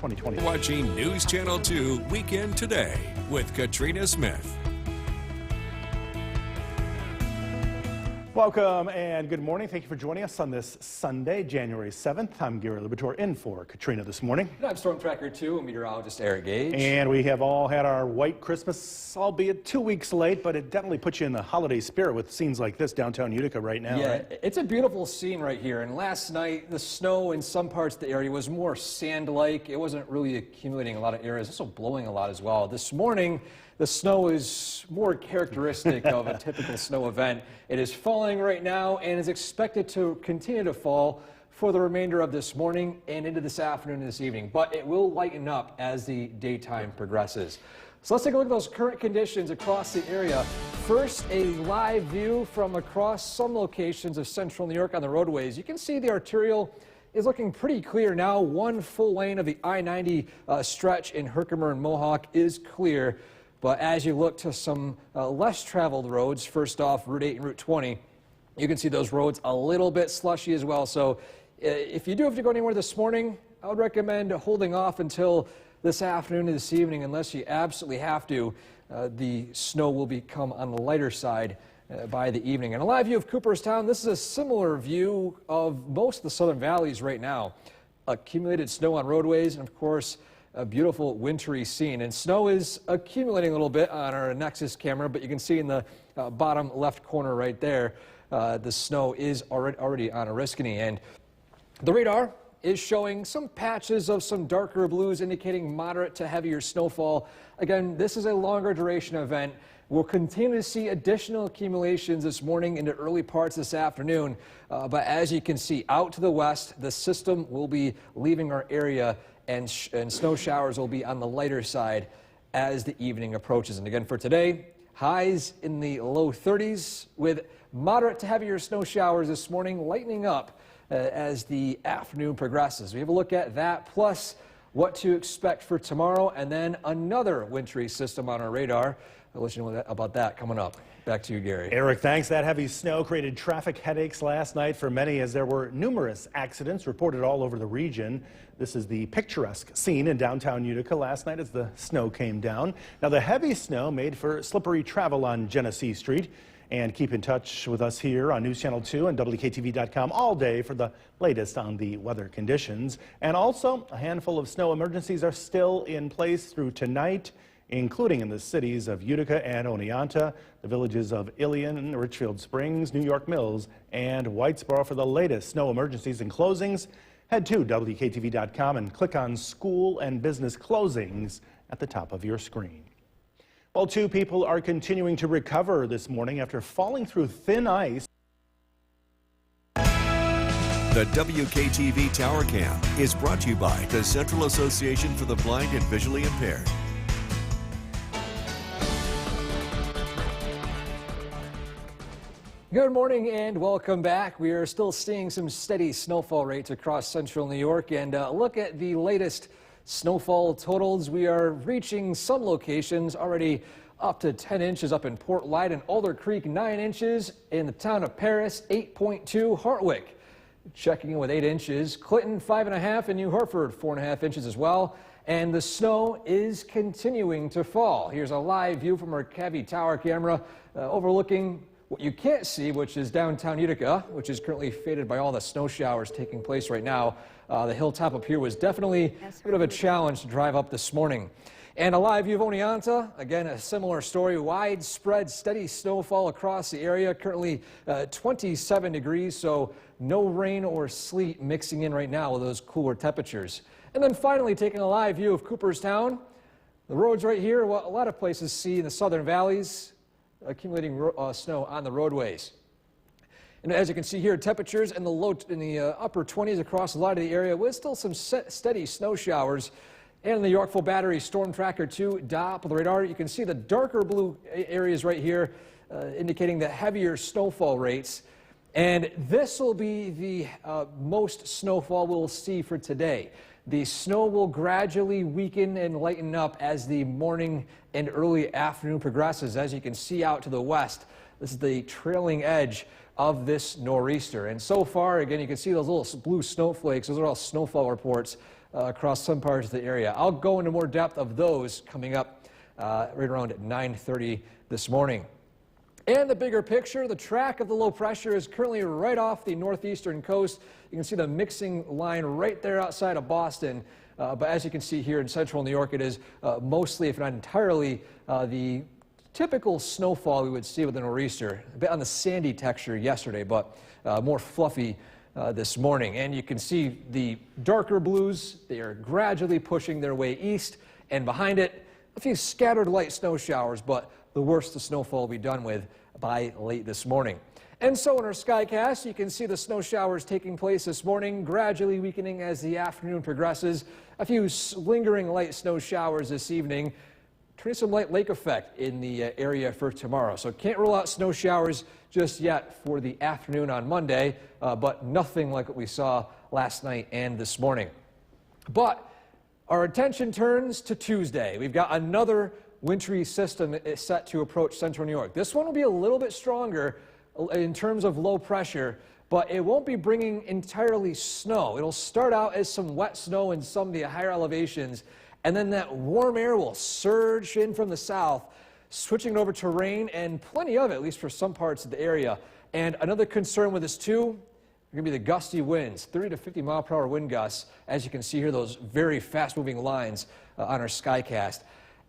2020. Watching News Channel 2 Weekend Today with Katrina Smith. Welcome and good morning. Thank you for joining us on this Sunday, January 7th. I'm Gary Libator in for Katrina this morning. And I'm Storm Tracker 2 and meteorologist Eric Gage. And we have all had our white Christmas, albeit 2 weeks late, but it definitely puts you in the holiday spirit with scenes like this downtown Utica right now. Yeah, right? It's a beautiful scene right here. And last night, the snow in some parts of the area was more sand-like. It wasn't really accumulating in a lot of areas, also blowing a lot as well. This morning, the snow is more characteristic of a typical snow event. It is falling right now and is expected to continue to fall for the remainder of this morning and into this afternoon and this evening. But it will lighten up as the daytime progresses. So let's take a look at those current conditions across the area. First, a live view from across some locations of central New York on the roadways. You can see the arterial is looking pretty clear now. One full lane of the I-90 stretch in Herkimer and Mohawk is clear. But as you look to some less traveled roads, first off Route 8 and Route 20, you can see those roads a little bit slushy as well. So if you do have to go anywhere this morning, I would recommend holding off until this afternoon and this evening unless you absolutely have to. The snow will become on the lighter side by the evening. And a live view of Cooperstown. This is a similar view of most of the southern valleys right now. Accumulated snow on roadways and, of course, a beautiful wintry scene. And snow is accumulating a little bit on our Nexus camera, but you can see in the bottom left corner right there, the snow is already on Oriskany. And the radar is showing some patches of some darker blues indicating moderate to heavier snowfall. Again, this is a longer duration event. We'll continue to see additional accumulations this morning into early parts this afternoon. But as you can see out to the west, the system will be leaving our area and snow showers will be on the lighter side as the evening approaches. And again, for today, highs in the low 30s with moderate to heavier snow showers this morning, lightening up as the afternoon progresses. We have a look at that, plus what to expect for tomorrow, and then another wintry system on our radar. I'll let you know about that coming up. Back to you, Gary. Eric, thanks. That heavy snow created traffic headaches last night for many as there were numerous accidents reported all over the region. This is the picturesque scene in downtown Utica last night as the snow came down. Now, the heavy snow made for slippery travel on Genesee Street. And keep in touch with us here on News Channel 2 and WKTV.com all day for the latest on the weather conditions. And also, a handful of snow emergencies are still in place through tonight, including in the cities of Utica and Oneonta, the villages of Ilion, Richfield Springs, New York Mills, and Whitesboro. For the latest snow emergencies and closings, head to WKTV.com and click on School and Business Closings at the top of your screen. Well, 2 people are continuing to recover this morning after falling through thin ice. The WKTV Tower Cam is brought to you by the Central Association for the Blind and Visually Impaired. Good morning and welcome back. We are still seeing some steady snowfall rates across central New York, and look at the latest snowfall totals. We are reaching some locations already up to 10 inches up in Port Light and Alder Creek, 9 inches in the town of Paris, 8.2 Hartwick. Checking in with 8 inches, Clinton 5.5, and New Hartford 4.5 inches as well. And the snow is continuing to fall. Here's a live view from our Cavey Tower camera overlooking what you can't see, which is downtown Utica, which is currently faded by all the snow showers taking place right now. The hilltop up here was definitely a bit of a challenge to drive up this morning. And a live view of Oneonta, again, a similar story. Widespread steady snowfall across the area, currently 27 degrees, so no rain or sleet mixing in right now with those cooler temperatures. And then finally, taking a live view of Cooperstown. The roads right here, what a lot of places see in the southern valleys, accumulating snow on the roadways. And as you can see here, temperatures in the upper 20s across a lot of the area with still some steady snow showers. And in the Yorkville Battery Storm Tracker 2 Doppler radar, you can see the darker blue areas right here indicating the heavier snowfall rates. And this will be the most snowfall we'll see for today. The snow will gradually weaken and lighten up as the morning and early afternoon progresses. As you can see out to the west, this is the trailing edge of this nor'easter. And so far, again, you can see those little blue snowflakes. Those are all snowfall reports across some parts of the area. I'll go into more depth of those coming up right around at 9:30 this morning. And the bigger picture, the track of the low pressure is currently right off the northeastern coast. You can see the mixing line right there outside of Boston. But as you can see here in central New York, it is mostly, if not entirely, the typical snowfall we would see with a nor'easter. A bit on the sandy texture yesterday, but more fluffy this morning. And you can see the darker blues. They are gradually pushing their way east. And behind it, a few scattered light snow showers, but the worst of snowfall will be done with by late this morning. And so in our Skycast, you can see the snow showers taking place this morning, gradually weakening as the afternoon progresses. A few lingering light snow showers this evening, turning some light lake effect in the area for tomorrow. So can't rule out snow showers just yet for the afternoon on Monday, but nothing like what we saw last night and this morning. But our attention turns to Tuesday. We've got another wintry system is set to approach central New York. This one will be a little bit stronger in terms of low pressure, but it won't be bringing entirely snow. It'll start out as some wet snow in some of the higher elevations, and then that warm air will surge in from the south, switching over to rain, and plenty of it, at least for some parts of the area. And another concern with this too, are going to be the gusty winds, 30 to 50 mile per hour wind gusts. As you can see here, those very fast moving lines on our Skycast.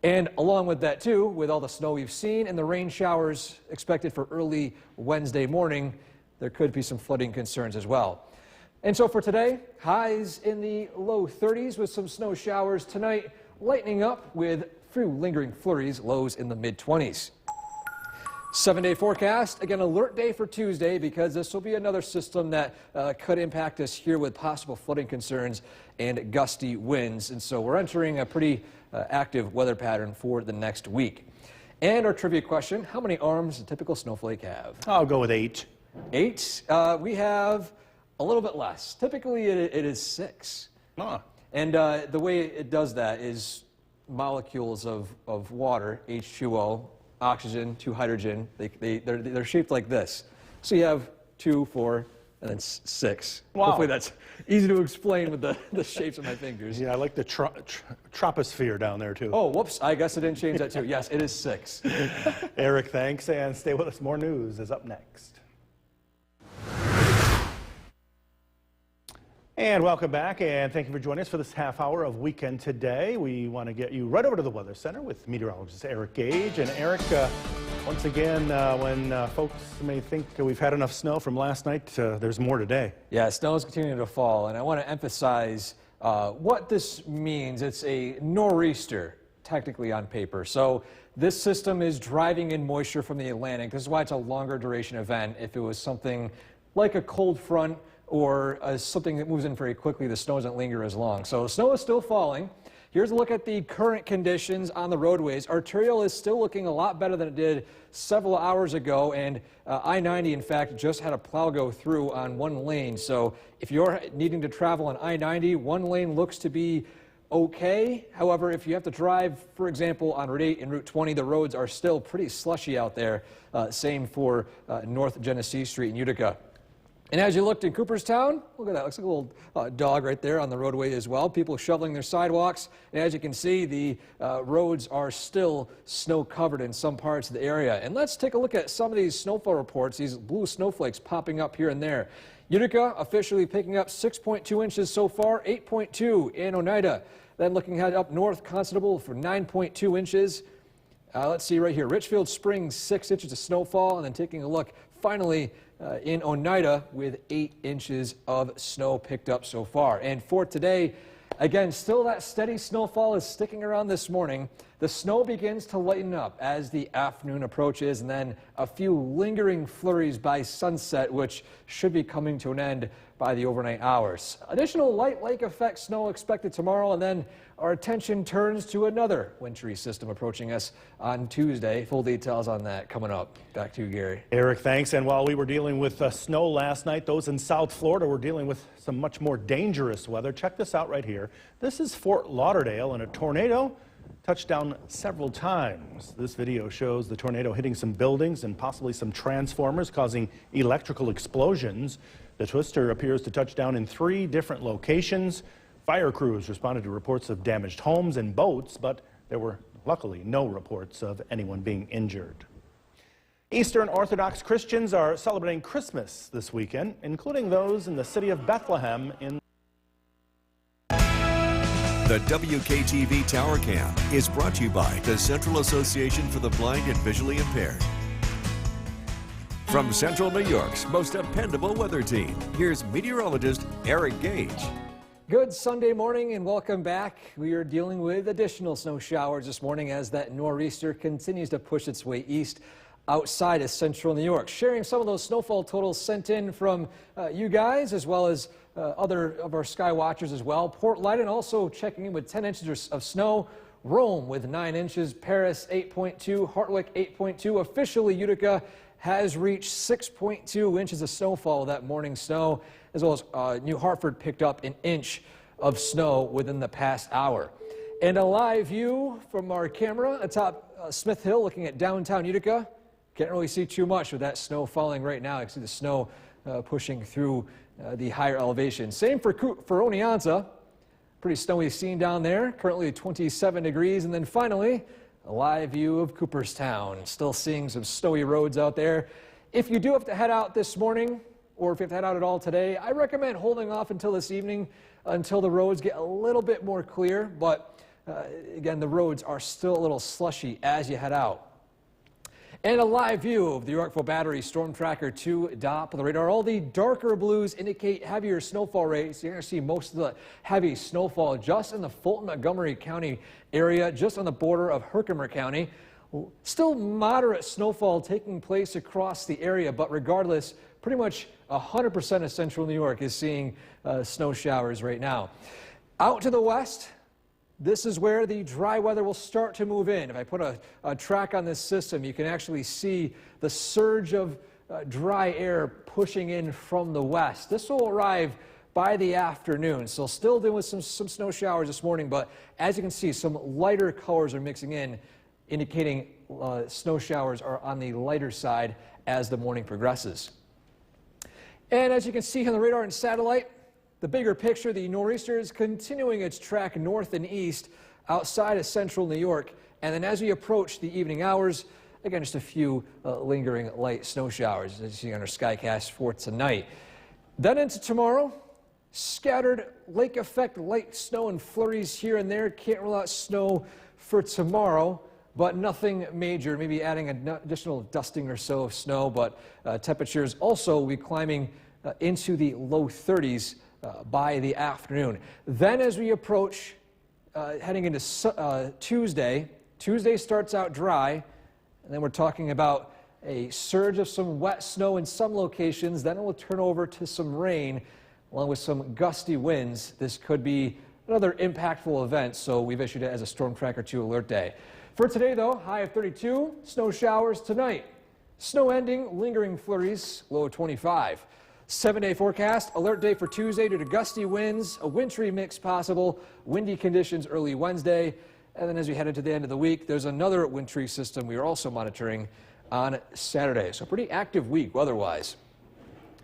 And along with that too, with all the snow we've seen and the rain showers expected for early Wednesday morning, there could be some flooding concerns as well. And so for today, highs in the low 30s with some snow showers tonight, lightening up with few lingering flurries, lows in the mid-20s. 7-day forecast, again, alert day for Tuesday because this will be another system that could impact us here with possible flooding concerns and gusty winds. And so we're entering a pretty active weather pattern for the next week. And our trivia question, how many arms does a typical snowflake have? I'll go with 8. 8. We have a little bit less. Typically it is 6. Ah. And the way it does that is molecules of water, H2O, oxygen, 2 hydrogen, they're shaped like this. So you have 2, 4, and then 6. Wow. Hopefully that's easy to explain with the shapes of my fingers. Yeah, I like the troposphere down there too. Oh, whoops, I guess I didn't change that too. Yes, it is 6. Eric, thanks, and stay with us. More news is up next. And welcome back, and thank you for joining us for this half hour of Weekend Today. We want to get you right over to the Weather Center with meteorologist Eric Gage. And Eric, once again, when folks may think we've had enough snow from last night, there's more today. Yeah, snow is continuing to fall, and I want to emphasize what this means. It's a nor'easter, technically on paper. So this system is driving in moisture from the Atlantic. This is why it's a longer duration event. If it was something like a cold front, or something that moves in very quickly, the snow doesn't linger as long. So snow is still falling. Here's a look at the current conditions on the roadways. Arterial is still looking a lot better than it did several hours ago, and I-90, in fact, just had a plow go through on one lane. So if you're needing to travel on I-90, one lane looks to be okay. However, if you have to drive, for example, on Route 8 and Route 20, the roads are still pretty slushy out there. Same for North Genesee Street in Utica. And as you looked in Cooperstown, look at that, looks like a little dog right there on the roadway as well. People shoveling their sidewalks. And as you can see, the roads are still snow covered in some parts of the area. And let's take a look at some of these snowfall reports, these blue snowflakes popping up here and there. Utica officially picking up 6.2 inches so far, 8.2 in Oneida. Then looking ahead up north, Constable for 9.2 inches. Let's see right here, Richfield Springs, 6 inches of snowfall. And then taking a look finally in Oneida with 8 inches of snow picked up so far. And for today, again, still that steady snowfall is sticking around this morning. The snow begins to lighten up as the afternoon approaches, and then a few lingering flurries by sunset, which should be coming to an end by the overnight hours. Additional light lake effect snow expected tomorrow, and then our attention turns to another wintry system approaching us on Tuesday. Full details on that coming up. Back to you, Gary. Eric, thanks. And while we were dealing with snow last night, those in South Florida were dealing with some much more dangerous weather. Check this out right here. This is Fort Lauderdale, and a tornado touched down several times. This video shows the tornado hitting some buildings and possibly some transformers, causing electrical explosions. The twister appears to touch down in 3 different locations. Fire crews responded to reports of damaged homes and boats, but there were luckily no reports of anyone being injured. Eastern Orthodox Christians are celebrating Christmas this weekend, including those in the city of Bethlehem in The WKTV Tower Cam is brought to you by the Central Association for the Blind and Visually Impaired. From Central New York's most dependable weather team, here's meteorologist Eric Gage. Good Sunday morning and welcome back. We are dealing with additional snow showers this morning as that nor'easter continues to push its way east outside of central New York. Sharing some of those snowfall totals sent in from you guys as well as other of our sky watchers as well. Port Leyden also checking in with 10 inches of snow. Rome with 9 inches. Paris 8.2. Hartwick 8.2. Officially Utica has reached 6.2 inches of snowfall with that morning snow, as well as New Hartford picked up an inch of snow within the past hour. And a live view from our camera atop Smith Hill looking at downtown Utica. Can't really see too much with that snow falling right now. You can see the snow pushing through the higher elevation. Same for Oneonta. Pretty snowy scene down there. Currently 27 degrees. And then finally, a live view of Cooperstown. Still seeing some snowy roads out there. If you do have to head out this morning, or if you have to head out at all today, I recommend holding off until this evening until the roads get a little bit more clear. But again, the roads are still a little slushy as you head out. And a live view of the Yorkville Battery Storm Tracker 2 DOP on the radar. All the darker blues indicate heavier snowfall rates. You're going to see most of the heavy snowfall just in the Fulton-Montgomery County area, just on the border of Herkimer County. Still moderate snowfall taking place across the area, but regardless, pretty much 100% of central New York is seeing snow showers right now. Out to the west, this is where the dry weather will start to move in. If I put a track on this system, you can actually see the surge of dry air pushing in from the west. This will arrive by the afternoon, so still dealing with some snow showers this morning, but as you can see, some lighter colors are mixing in, indicating snow showers are on the lighter side as the morning progresses. And as you can see on the radar and satellite, the bigger picture, the nor'easter is continuing its track north and east outside of central New York. And then as we approach the evening hours, again, just a few lingering light snow showers, as you see on our Skycast for tonight. Then into tomorrow, scattered lake effect light snow and flurries here and there. Can't rule out snow for tomorrow, but nothing major. Maybe adding an additional dusting or so of snow, but temperatures also will be climbing into the low 30s by the afternoon. Then as we approach heading into Tuesday starts out dry, and then we're talking about a surge of some wet snow in some locations. Then it will turn over to some rain along with some gusty winds. This could be another impactful event, so we've issued it as a Storm Tracker 2 alert day. For today though, high of 32, snow showers tonight. Snow ending, lingering flurries, low of 25. 7-day forecast, alert day for Tuesday due to gusty winds, a wintry mix possible, windy conditions early Wednesday, and then as we head into the end of the week, there's another wintry system we are also monitoring on Saturday. So pretty active week weather-wise.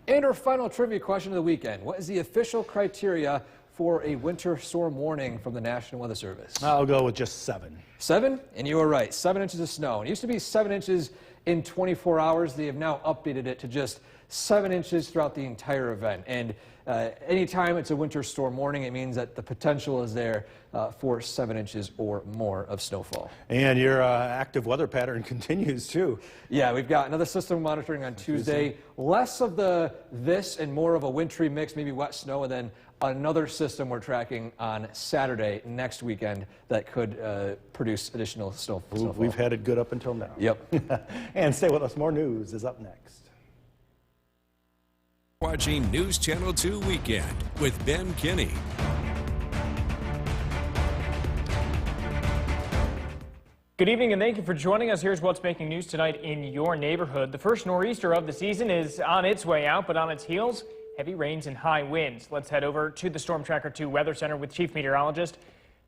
And our final trivia question of the weekend, what is the official criteria for a winter storm warning from the National Weather Service? I'll go with just 7. 7? And you were right, 7 inches of snow. It used to be 7 inches in 24 hours. They have now updated it to just 7 inches throughout the entire event. And anytime it's a winter storm warning, it means that the potential is there for 7 inches or more of snowfall. And your active weather pattern continues too. Yeah, we've got another system monitoring on Tuesday. Less of this and more of a wintry mix, maybe wet snow, and then another system we're tracking on Saturday next weekend that could produce additional snowfall. We've had it good up until now. Yep. And stay with us. More news is up next. Watching News Channel 2 Weekend with Ben Kinney. Good evening and thank you for joining us. Here's what's making news tonight in your neighborhood. The first nor'easter of the season is on its way out, but on its heels, heavy rains and high winds. Let's head over to the Storm Tracker 2 Weather Center with Chief Meteorologist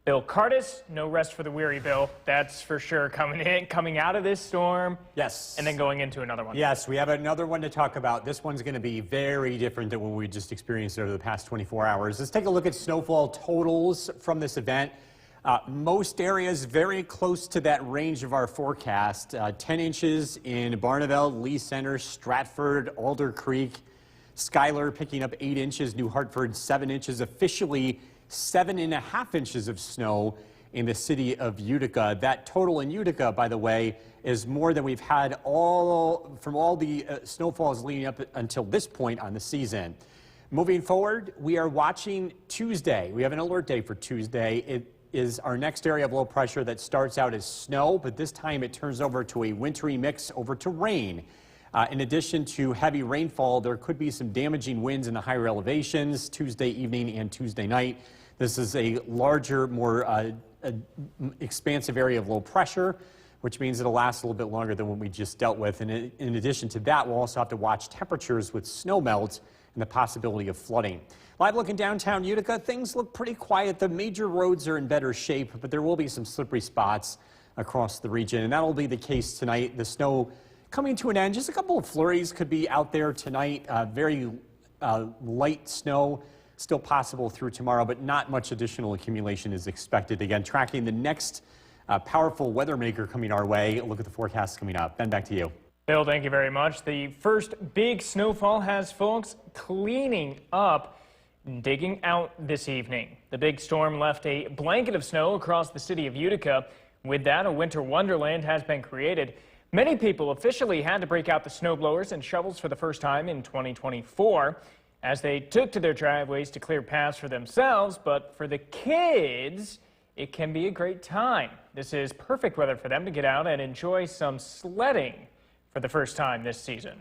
Bill Curtis, no rest for the weary, Bill. That's for sure coming out of this storm. Yes. And then going into another one. Yes, we have another one to talk about. This one's going to be very different than what we just experienced over the past 24 hours. Let's take a look at snowfall totals from this event. Most areas very close to that range of our forecast. 10 inches in Barneveld, Lee Center, Stratford, Alder Creek, Schuyler picking up 8 inches, New Hartford 7 inches, officially 7.5 inches of snow in the city of Utica. That total in Utica, by the way, is more than we've had from all the snowfalls leading up until this point on the season. Moving forward, we are watching Tuesday. We have an alert day for Tuesday. It is our next area of low pressure that starts out as snow, but this time it turns over to a wintry mix over to rain. In addition to heavy rainfall, there could be some damaging winds in the higher elevations Tuesday evening and Tuesday night. This is a larger, more expansive area of low pressure, which means it'll last a little bit longer than what we just dealt with. And in addition to that, we'll also have to watch temperatures with snow melt and the possibility of flooding. Live look in downtown Utica, things look pretty quiet. The major roads are in better shape, but there will be some slippery spots across the region, and that'll be the case tonight. The snow coming to an end. Just a couple of flurries could be out there tonight. Very light snow still possible through tomorrow, but not much additional accumulation is expected. Again, tracking the next powerful weather maker coming our way. Look at the forecast coming up. Ben, back to you. Bill, thank you very much. The first big snowfall has folks cleaning up, digging out this evening. The big storm left a blanket of snow across the city of Utica. With that, a winter wonderland has been created. Many people officially had to break out the snowblowers and shovels for the first time in 2024 as they took to their driveways to clear paths for themselves. But for the kids, it can be a great time. This is perfect weather for them to get out and enjoy some sledding for the first time this season.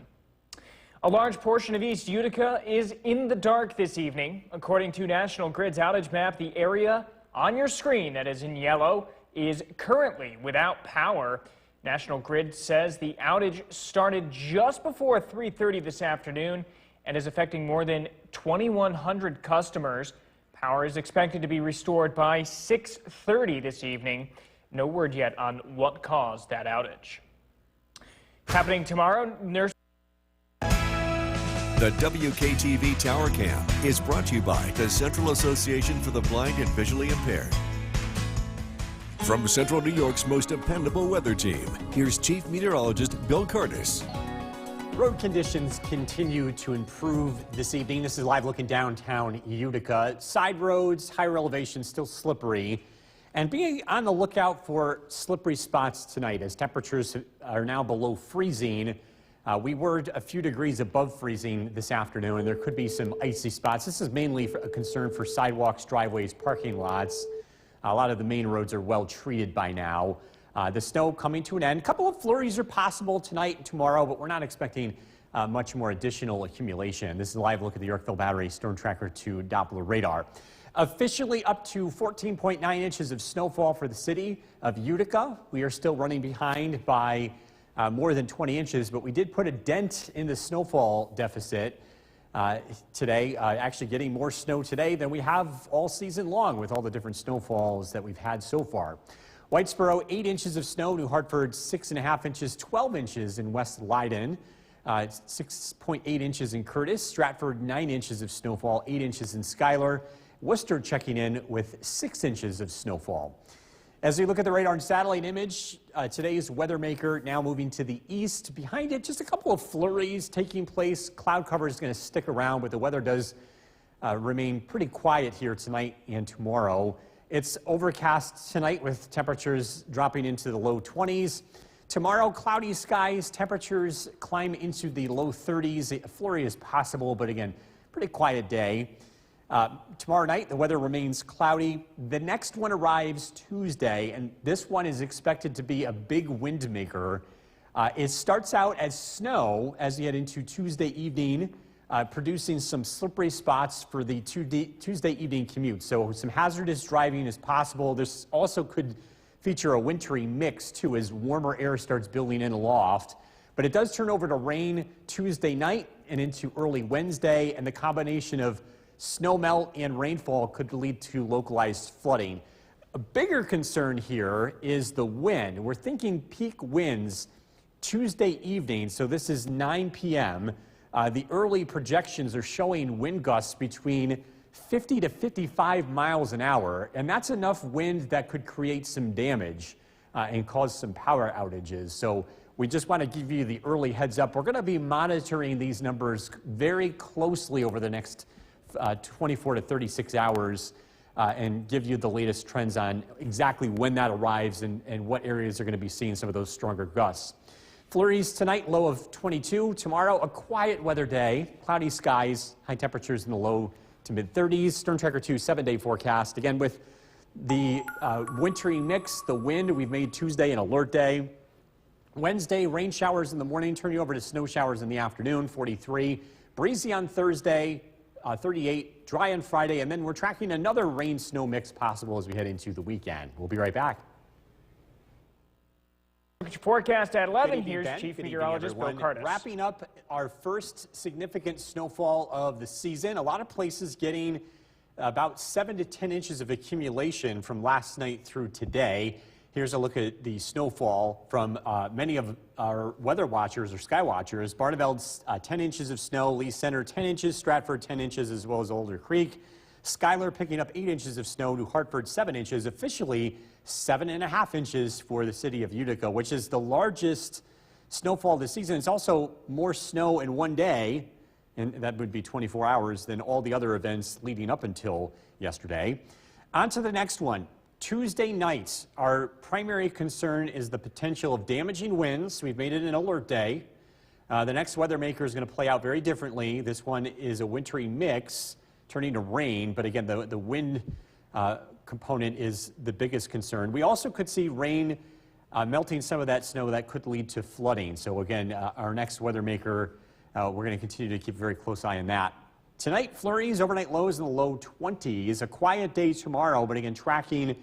A large portion of East Utica is in the dark this evening. According to National Grid's outage map, the area on your screen that is in yellow is currently without power. National Grid says the outage started just before 3:30 this afternoon and is affecting more than 2,100 customers. Power is expected to be restored by 6:30 this evening. No word yet on what caused that outage. Happening tomorrow, The WKTV Tower Cam is brought to you by the Central Association for the Blind and Visually Impaired. From Central New York's most dependable weather team, here's Chief Meteorologist Bill Curtis. Road conditions continue to improve this evening. This is live looking downtown Utica. Side roads, higher elevation, still slippery. And be on the lookout for slippery spots tonight as temperatures are now below freezing. We were a few degrees above freezing this afternoon, and there could be some icy spots. This is mainly a concern for sidewalks, driveways, parking lots. A lot of the main roads are well treated by now. The snow coming to an end. A couple of flurries are possible tonight and tomorrow, but we're not expecting much more additional accumulation. This is a live look at the Yorkville Battery Storm Tracker 2 Doppler radar. Officially up to 14.9 inches of snowfall for the city of Utica. We are still running behind by more than 20 inches, but we did put a dent in the snowfall deficit today, actually getting more snow today than we have all season long with all the different snowfalls that we've had so far. Whitesboro, 8 inches of snow. New Hartford, 6.5 inches, 12 inches in West Leiden. 6.8 inches in Curtis. Stratford, 9 inches of snowfall, 8 inches in Schuyler. Worcester checking in with 6 inches of snowfall. As we look at the radar and satellite image, today's weather maker now moving to the east. Behind it, just a couple of flurries taking place. Cloud cover is going to stick around, but the weather does remain pretty quiet here tonight and tomorrow. It's overcast tonight with temperatures dropping into the low 20s. Tomorrow, cloudy skies, temperatures climb into the low 30s. A flurry is possible, but again, pretty quiet day. Tomorrow night, the weather remains cloudy. The next one arrives Tuesday, and this one is expected to be a big wind maker. It starts out as snow as you head into Tuesday evening, producing some slippery spots for the Tuesday evening commute. So some hazardous driving is possible. This also could feature a wintry mix, too, as warmer air starts building in aloft. But it does turn over to rain Tuesday night and into early Wednesday, and the combination of snow melt and rainfall could lead to localized flooding. A bigger concern here is the wind. We're thinking peak winds Tuesday evening, so this is 9 p.m. The early projections are showing wind gusts between 50 to 55 miles an hour, and that's enough wind that could create some damage and cause some power outages. So we just want to give you the early heads up. We're going to be monitoring these numbers very closely over the next 24 to 36 hours and give you the latest trends on exactly when that arrives and what areas are going to be seeing some of those stronger gusts. Flurries tonight, low of 22. Tomorrow, a quiet weather day, cloudy skies, high temperatures in the low to mid 30s. Storm Tracker 2 7-day forecast. Again, with the wintry mix, the wind, we've made Tuesday an alert day. Wednesday, rain showers in the morning, turning over to snow showers in the afternoon, 43. Breezy on Thursday, 38. Dry on Friday, and then we're tracking another rain-snow mix possible as we head into the weekend. We'll be right back. Forecast at 11. Evening, Here's Ben. Chief Good Meteorologist evening, Bill Curtis. Wrapping up our first significant snowfall of the season. A lot of places getting about 7 to 10 inches of accumulation from last night through today. Here's a look at the snowfall from many of our weather watchers or sky watchers. Barneveld's 10 inches of snow, Lee Center 10 inches, Stratford 10 inches, as well as Alder Creek. Schuyler picking up 8 inches of snow, New Hartford 7 inches, officially 7.5 inches for the city of Utica, which is the largest snowfall this season. It's also more snow in one day, and that would be 24 hours, than all the other events leading up until yesterday. On to the next one. Tuesday night, our primary concern is the potential of damaging winds. We've made it an alert day. The next weather maker is going to play out very differently. This one is a wintry mix turning to rain, but again, the wind component is the biggest concern. We also could see rain melting some of that snow that could lead to flooding. So again, our next weather maker, we're going to continue to keep a very close eye on that. Tonight, flurries, overnight lows in the low 20s. A quiet day tomorrow, but again, tracking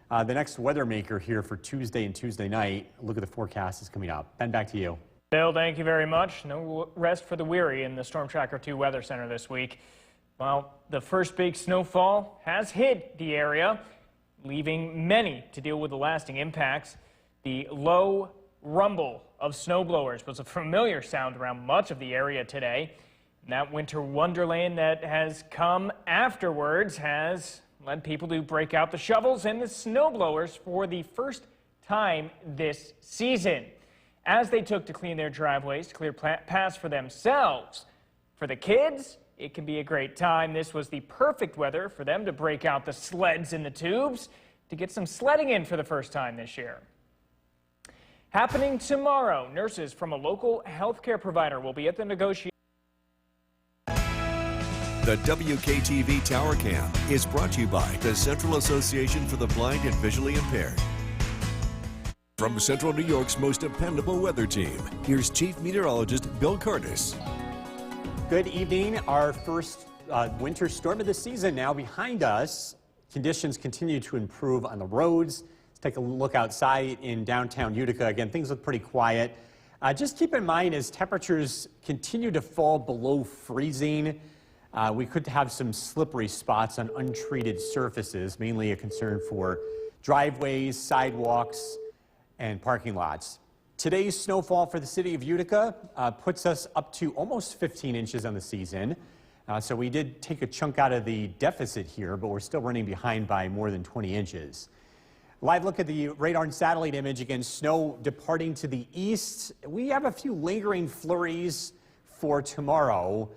the next weather maker here for Tuesday and Tuesday night. Look at the forecast is coming up. Ben, back to you. Bill, thank you very much. No rest for the weary in the Storm Tracker 2 Weather Center this week. Well, the first big snowfall has hit the area, leaving many to deal with the lasting impacts. The low rumble of snowblowers was a familiar sound around much of the area today. And that winter wonderland that has come afterwards has led people to break out the shovels and the snowblowers for the first time this season, as they took to clean their driveways, to clear paths for themselves. For the kids, it can be a great time. This was the perfect weather for them to break out the sleds and the tubes to get some sledding in for the first time this year. Happening tomorrow, nurses from a local healthcare provider will be at the negotiation. The WKTV Tower Cam is brought to you by the Central Association for the Blind and Visually Impaired. From Central New York's most dependable weather team, here's Chief Meteorologist Bill Curtis. Good evening. Our first winter storm of the season now behind us. Conditions continue to improve on the roads. Let's take a look outside in downtown Utica. Again, things look pretty quiet. Just keep in mind, as temperatures continue to fall below freezing, we could have some slippery spots on untreated surfaces, mainly a concern for driveways, sidewalks, and parking lots. Today's snowfall for the city of Utica puts us up to almost 15 inches on the season. So we did take a chunk out of the deficit here, but we're still running behind by more than 20 inches. Live look at the radar and satellite image. Again, snow departing to the east. We have a few lingering flurries for tomorrow.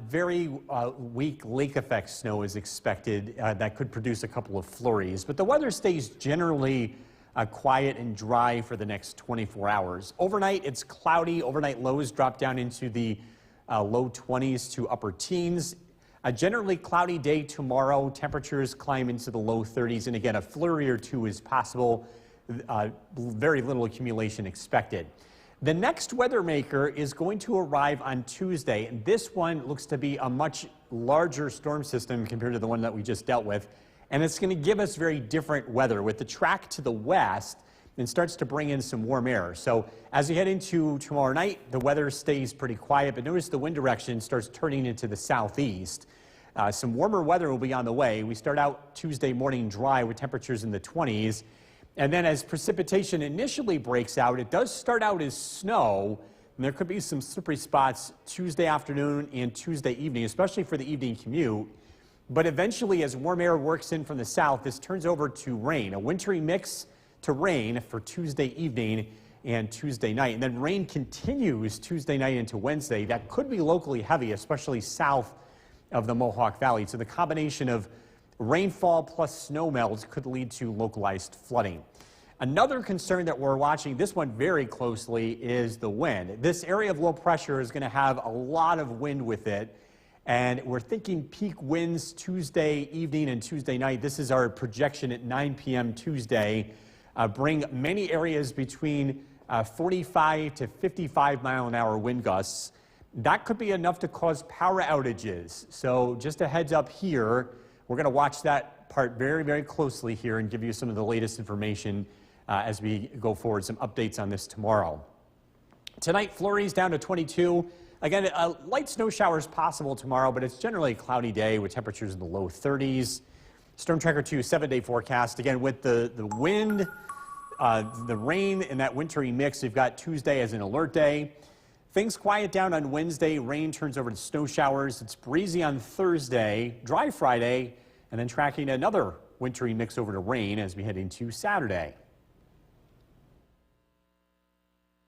Very weak lake effect snow is expected that could produce a couple of flurries, but the weather stays generally quiet and dry for the next 24 hours. Overnight, it's cloudy. Overnight lows drop down into the low 20s to upper teens. A generally cloudy day tomorrow. Temperatures climb into the low 30s, and again, a flurry or two is possible. Very little accumulation expected. The next weather maker is going to arrive on Tuesday, and this one looks to be a much larger storm system compared to the one that we just dealt with. And it's going to give us very different weather with the track to the west and starts to bring in some warm air. So as we head into tomorrow night, the weather stays pretty quiet, but notice the wind direction starts turning into the southeast. Some warmer weather will be on the way. We start out Tuesday morning dry with temperatures in the 20s. And then as precipitation initially breaks out, it does start out as snow. And there could be some slippery spots Tuesday afternoon and Tuesday evening, especially for the evening commute. But eventually, as warm air works in from the south, this turns over to rain, a wintry mix to rain for Tuesday evening and Tuesday night. And then rain continues Tuesday night into Wednesday. That could be locally heavy, especially south of the Mohawk Valley. So the combination of rainfall plus snowmelt could lead to localized flooding. Another concern that we're watching, this one very closely, is the wind. This area of low pressure is going to have a lot of wind with it. And we're thinking peak winds Tuesday evening and Tuesday night. This is our projection at 9 p.m. Tuesday. Bring many areas between 45 to 55 mile an hour wind gusts. That could be enough to cause power outages. So just a heads up here, we're going to watch that part very, very closely here and give you some of the latest information as we go forward, some updates on this tomorrow. Tonight, flurries down to 22. Again, light snow showers possible tomorrow, but it's generally a cloudy day with temperatures in the low 30s. Storm Tracker 2 7-day forecast. Again, with the wind, the rain, and that wintry mix, we've got Tuesday as an alert day. Things quiet down on Wednesday. Rain turns over to snow showers. It's breezy on Thursday, dry Friday, and then tracking another wintry mix over to rain as we head into Saturday.